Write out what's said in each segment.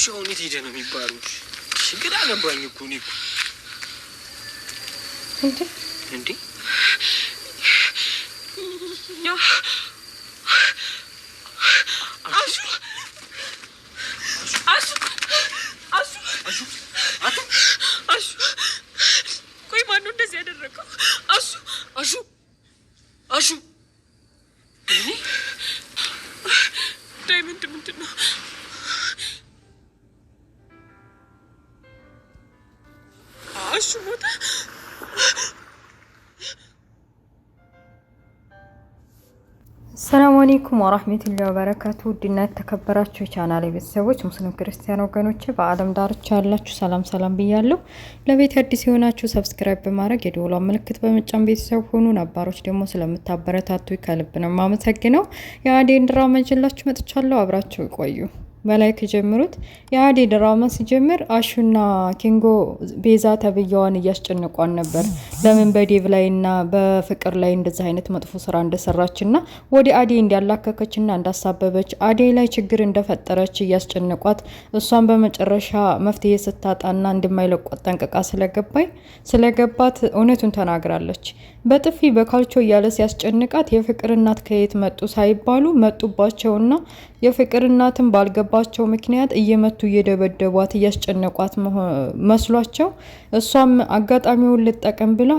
አሁን የት ሄደ ነው የሚባለው? ግራ ገባኝ እኮ እኔ እኮ እንዴ ያ አሹ ቆይ ማነው እንደዚህ ያደረገው? አሹ እኔ ዳይመንድ ምንድን ነው? አሹ ሞተ? ሰላም አለይኩም ወራህመቱላሂ ወበረካቱ። ውድና የተከበራችሁ የቻናሌ ቤተሰቦች ሙስሊም ክርስቲያን ወገኖቼ በአለም ዳርቻ ያላችሁ ሰላም ብያለሁ። ለቤት አዲስ የሆናችሁ ሰብስክራይብ በማድረግ የደወሏን ምልክት በመጫን ቤተሰብ ሁኑ። ነባሮች ደግሞ ስለምታበረታቱ ከልብ ነው የማመሰግነው። የአደይን ድራማ ይዤላችሁ መጥቻለሁ። አብራችሁ ቆዩ። በላይክ ጀምሩት። የአደይ ድራማ ሲጀምር አሹና ኪንጎ ቤዛ ተብያዋን እያስጨነቋን ነበር። ለምን በዴቭ ላይና በፍቅር ላይ እንደዚህ አይነት መጥፎ ስራ እንደሰራችና ወደ አደይ እንዲያላከከችና እንዳሳበበች አደይ ላይ ችግር እንደፈጠረች እያስጨነቋት፣ እሷን በመጨረሻ መፍትሄ ስታጣና እንደማይለቋት ጠንቅቃ ስለገባት እውነቱን ተናግራለች። በጥፊ በካልቾ እያለ ሲያስጨንቃት የፍቅር እናት ከየት መጡ ሳይባሉ መጡባቸውና የፍቅር እናትን ባልገባቸው ምክንያት እየመቱ እየደበደቧት እያስጨነቋት መስሏቸው እሷም አጋጣሚውን ልጠቀም ብላ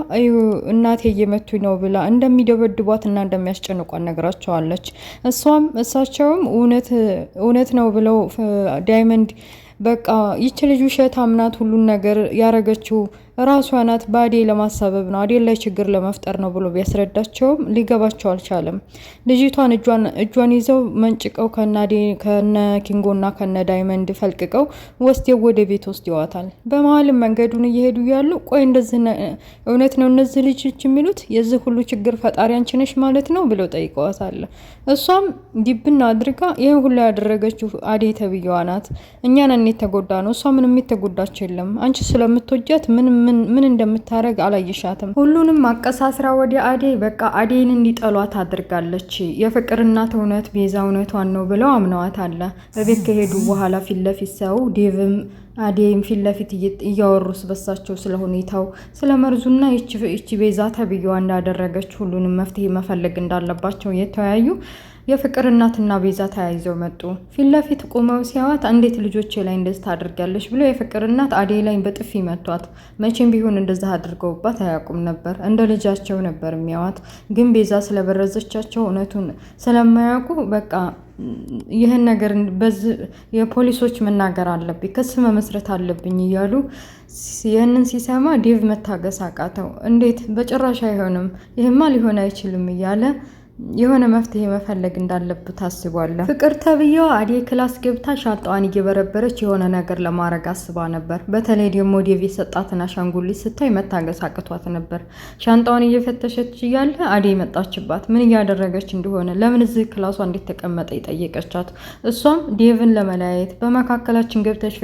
እናቴ እየመቱ ነው ብላ እንደሚደበድቧትና እንደሚያስጨንቋት ነግራቸዋለች። እሳቸውም እውነት ነው ብለው ዳይመንድ በቃ ይች ልጅ ውሸት አምናት ሁሉን ነገር ያረገችው ራሷ ናት፣ በአደይ ለማሳበብ ነው፣ አደይ ላይ ችግር ለመፍጠር ነው ብሎ ቢያስረዳቸውም ሊገባቸው አልቻለም። ልጅቷን እጇን ይዘው መንጭቀው ከነ ኪንጎና ከነ ዳይመንድ ፈልቅቀው ወስደው ወደ ቤት ወስደዋታል። በመሀልም መንገዱን እየሄዱ ያሉ ቆይ እንደዚህ እውነት ነው እነዚህ ልጆች የሚሉት የዚህ ሁሉ ችግር ፈጣሪ አንቺ ነሽ ማለት ነው ብለው ጠይቀዋታል። እሷም ዲብና አድርጋ ይሄን ሁሉ ያደረገችው አደይ ተብየዋ ናት፣ እኛ ነን የተጎዳ ነው፣ እሷ ምንም የተጎዳች የለም፣ አንቺ ስለምትወጃት ምን እንደምታረግ አላየሻትም። ሁሉንም አቀሳስራ ወደ አደይ በቃ አደይን እንዲጠሏት አድርጋለች። የፍቅር እናት እውነት ቤዛ እውነቷን ነው ብለው አምነዋት አለ። በቤት ከሄዱ በኋላ ፊት ለፊት ሰው ዴቭም አደይም ፊት ለፊት እያወሩ በሳቸው ስለ ሁኔታው ስለ መርዙና ይቺ ቤዛ ተብየዋ እንዳደረገች ሁሉንም መፍትሄ መፈለግ እንዳለባቸው የተወያዩ የፍቅር እናትና ቤዛ ተያይዘው መጡ። ፊት ለፊት ቆመው ሲያዋት እንዴት ልጆቼ ላይ እንደዚህ ታደርጋለች ብሎ የፍቅር እናት አደይ ላይ በጥፊ መቷት። መቼም ቢሆን እንደዛ አድርገውባት አያውቁም ነበር፣ እንደ ልጃቸው ነበር የሚያዋት። ግን ቤዛ ስለበረዘቻቸው እውነቱን ስለማያውቁ በቃ ይህን ነገር የፖሊሶች መናገር አለብኝ፣ ክስ መመስረት አለብኝ እያሉ ይህንን ሲሰማ ዴቭ መታገስ አቃተው። እንዴት በጭራሽ አይሆንም፣ ይህማ ሊሆን አይችልም እያለ የሆነ መፍትሄ መፈለግ እንዳለበት አስቧል። ፍቅር ተብዬዋ አደይ ክላስ ገብታ ሻንጣዋን እየበረበረች የሆነ ነገር ለማድረግ አስባ ነበር። በተለይ ደግሞ ዴቭ የሰጣትን አሻንጉሊት ስታይ መታገስ አቅቷት ነበር። ሻንጣዋን እየፈተሸች እያለ አደይ መጣችባት። ምን እያደረገች እንደሆነ ለምን እዚህ ክላሷ እንዴት ተቀመጠ ጠየቀቻት። እሷም ዴቭን ለመለያየት በመካከላችን ገብተሽ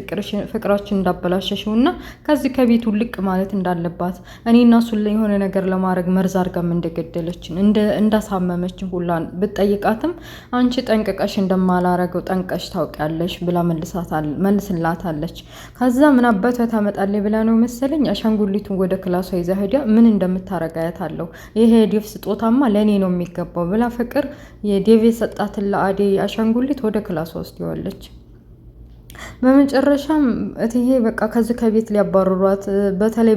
ፍቅራችን እንዳበላሸሽው እና ከዚህ ከቤቱ ልቅ ማለት እንዳለባት እኔና እሱን የሆነ ነገር ለማድረግ መርዝ አድርጋም እንደገደለችን እንዳሳመመ ሁላን ብትጠይቃትም አንቺ ጠንቅቀሽ እንደማላረገው ጠንቀሽ ታውቂያለሽ ብላ መልስላታለች። ከዛ ምን አባቷ ታመጣለች ብላ ነው መሰለኝ አሻንጉሊቱን ወደ ክላሷ ይዛ ሄዳ ምን እንደምታረጋያት አለው። ይሄ ዴቭ ስጦታማ ለኔ ነው የሚገባው ብላ ፍቅር የዴቭ የሰጣትን ለአደይ አሻንጉሊት ወደ ክላሷ ወስደዋለች። በመጨረሻም እትዬ በቃ ከዚህ ከቤት ሊያባረሯት በተለይ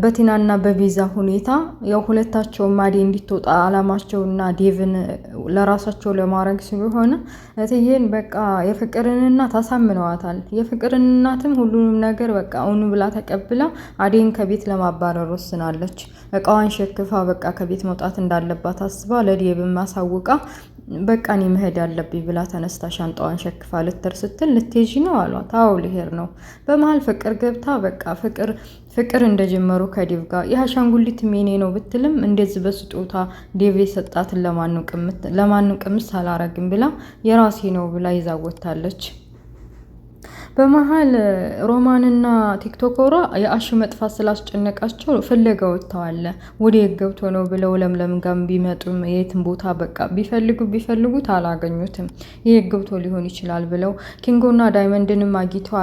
በቲናና በቤዛ ሁኔታ ያው ሁለታቸውም አደይ እንድትወጣ አላማቸውና ዴቭን ለራሳቸው ለማድረግ ስለሆነ እትዬን በቃ የፍቅርን እናት አሳምነዋታል። የፍቅርን እናትም ሁሉንም ነገር በቃ አሁን ብላ ተቀብላ አደይን ከቤት ለማባረር ወስናለች። እቃዋን ሸክፋ በቃ ከቤት መውጣት እንዳለባት አስባ ለዴቭም ማሳውቃ በቃ እኔ መሄድ አለብኝ ብላ ተነስታ ሻንጣዋን ሸክፋ ልትር ስትል ልትሄጂ ነው አሏት። አዎ ልሄድ ነው። በመሀል ፍቅር ገብታ በቃ ፍቅር እንደጀመሩ ከዴቭ ጋር የአሻንጉሊት ሜኔ ነው ብትልም እንደዚህ በስጦታ ዴቭ የሰጣትን ለማንም ቅምስ አላረግም ብላ የራሴ ነው ብላ ይዛወታለች። በመሀል ሮማንና ቲክቶከሯ የአሹ መጥፋት ስላስጨነቃቸው ፍለጋ ወጥተዋል። ወደ ገብቶ ነው ብለው ለምለም ጋር ቢመጡም የትም ቦታ በቃ ቢፈልጉት አላገኙትም። ይህ ገብቶ ሊሆን ይችላል ብለው ኪንጎና ዳይመንድንም አግኝተው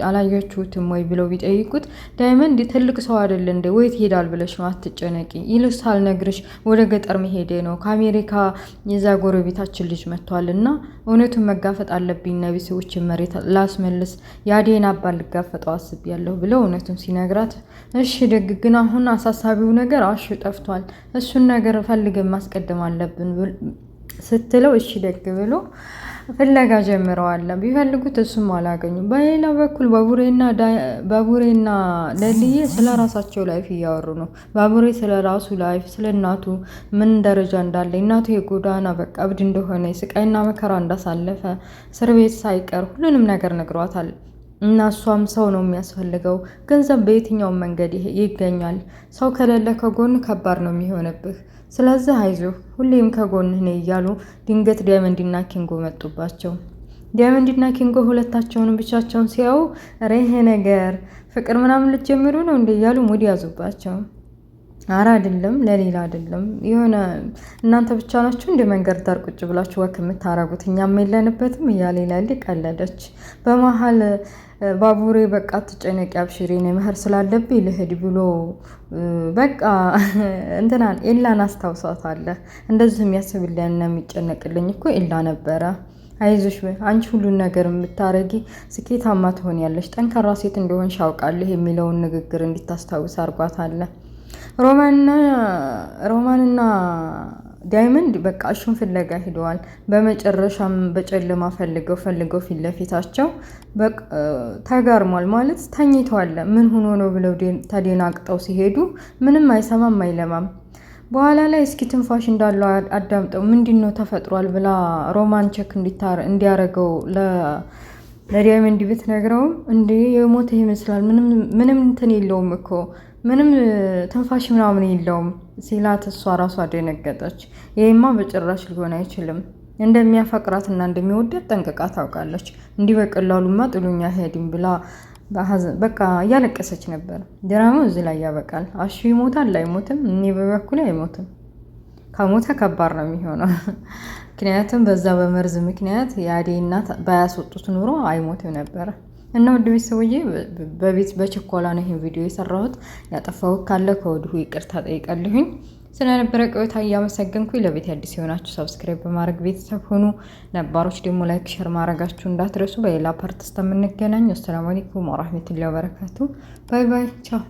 አላያችሁትም ወይ ብለው ቢጠይቁት ዳይመንድ ትልቅ ሰው አይደል እንደ ወይ ትሄዳል ብለሽ ነው አትጨነቂ፣ ይልስ ሳልነግርሽ ወደ ገጠር መሄዴ ነው ከአሜሪካ የዛ ጎረቤታችን ልጅ መጥቷል እና እውነቱን መጋፈጥ አለብኝ ነቢ ሰዎች መሬት ላስመልስ የአዴን አባል ልጋፈጠው አስቤያለሁ ብለው እውነቱን ሲነግራት እሺ ደግ ግን አሁን አሳሳቢው ነገር አሹ ጠፍቷል፣ እሱን ነገር ፈልገን ማስቀደም አለብን ስትለው እሺ ደግ ብሎ ፍለጋ ጀምረዋል። ቢፈልጉት እሱም አላገኙ። በሌላ በኩል ባቡሬና ለልዬ ስለ ራሳቸው ላይፍ እያወሩ ነው። ባቡሬ ስለ ራሱ ላይፍ፣ ስለ እናቱ ምን ደረጃ እንዳለ፣ እናቱ የጎዳና በቃ እብድ እንደሆነ፣ ስቃይና መከራ እንዳሳለፈ፣ እስር ቤት ሳይቀር ሁሉንም ነገር ነግሯታል። እና እሷም ሰው ነው የሚያስፈልገው፣ ገንዘብ በየትኛውም መንገድ ይገኛል፣ ሰው ከሌለ ከጎን ከባድ ነው የሚሆንብህ፣ ስለዚህ አይዞህ ሁሌም ከጎንህ ነኝ እያሉ ድንገት ዳይመንድና ኪንጎ መጡባቸው። ዳይመንድና ኪንጎ ሁለታቸውንም ብቻቸውን ሲያዩ ይሄ ነገር ፍቅር ምናምን ልትጀምሩ ነው እንደ እያሉ ሙድ ያዙባቸው። አረ አይደለም፣ ለሌላ አይደለም፣ የሆነ እናንተ ብቻ ናችሁ እንደ መንገድ ዳር ቁጭ ብላችሁ ወክ የምታረጉት እኛም የለንበትም እያለ ይላል። ቀለደች። በመሀል ባቡሬ በቃ ትጨነቂ አብሽሬ ነው መህር ስላለብኝ ልሂድ ብሎ በቃ እንትናን ኤላን አስታውሳታለህ። እንደዚህ የሚያስብልኝና የሚጨነቅልኝ እኮ ኤላ ነበረ። አይዞሽ አንቺ ሁሉን ነገር የምታረጊ ስኬታማ ትሆኛለሽ፣ ጠንካራ ሴት እንደሆንሽ አውቃለሁ የሚለውን ንግግር እንዲታስታውስ አድርጓታል። ሮማንና ዳይመንድ በቃ እሹን ፍለጋ ሂደዋል። በመጨረሻም በጨለማ ፈልገው ፊት ለፊታቸው ተጋርሟል ማለት ተኝተዋል። ምን ሆኖ ነው ብለው ተደናቅጠው ሲሄዱ ምንም አይሰማም አይለማም። በኋላ ላይ እስኪ ትንፋሽ እንዳለው አዳምጠው ምንድነው ተፈጥሯል ብላ ሮማን ቼክ እንዲያረገው ለዳይመንድ ብትነግረውም እንዴ የሞተ ይመስላል ምንም እንትን የለውም እኮ ምንም ትንፋሽ ምናምን የለውም ሲላት እሷ ራሷ ደነገጠች። ይሄማ በጭራሽ ሊሆን አይችልም፣ እንደሚያፈቅራትና እንደሚወዳት ጠንቅቃ ታውቃለች። እንዲህ በቀላሉማ ጥሉኛ ሄድም ብላ በቃ እያለቀሰች ነበር። ድራማው እዚህ ላይ ያበቃል። አሹ ይሞታል አይሞትም? እኔ በበኩሌ አይሞትም። ከሞተ ከባድ ነው የሚሆነው። ምክንያቱም በዛ በመርዝ ምክንያት የአዴ እናት ባያስወጡት ኑሮ አይሞትም ነበረ። እና ውድ ቤተሰቦቼ በቤት በችኮላ ነው ይሄን ቪዲዮ የሰራሁት። ያጠፋሁት ካለ ከወዲሁ ይቅርታ ጠይቃለሁኝ። ስለነበረ ቆይታ እያመሰገንኩኝ ለቤት አዲስ የሆናችሁ ሰብስክራይብ በማድረግ ቤተሰብ ሁኑ። ነባሮች ደግሞ ላይክ ሼር ማድረጋችሁ እንዳትረሱ። በሌላ ፓርት እስከምንገናኝ አሰላሙ አለይኩም ወራህመቱላሂ ወበረካቱ። ባይ ባይ ቻው።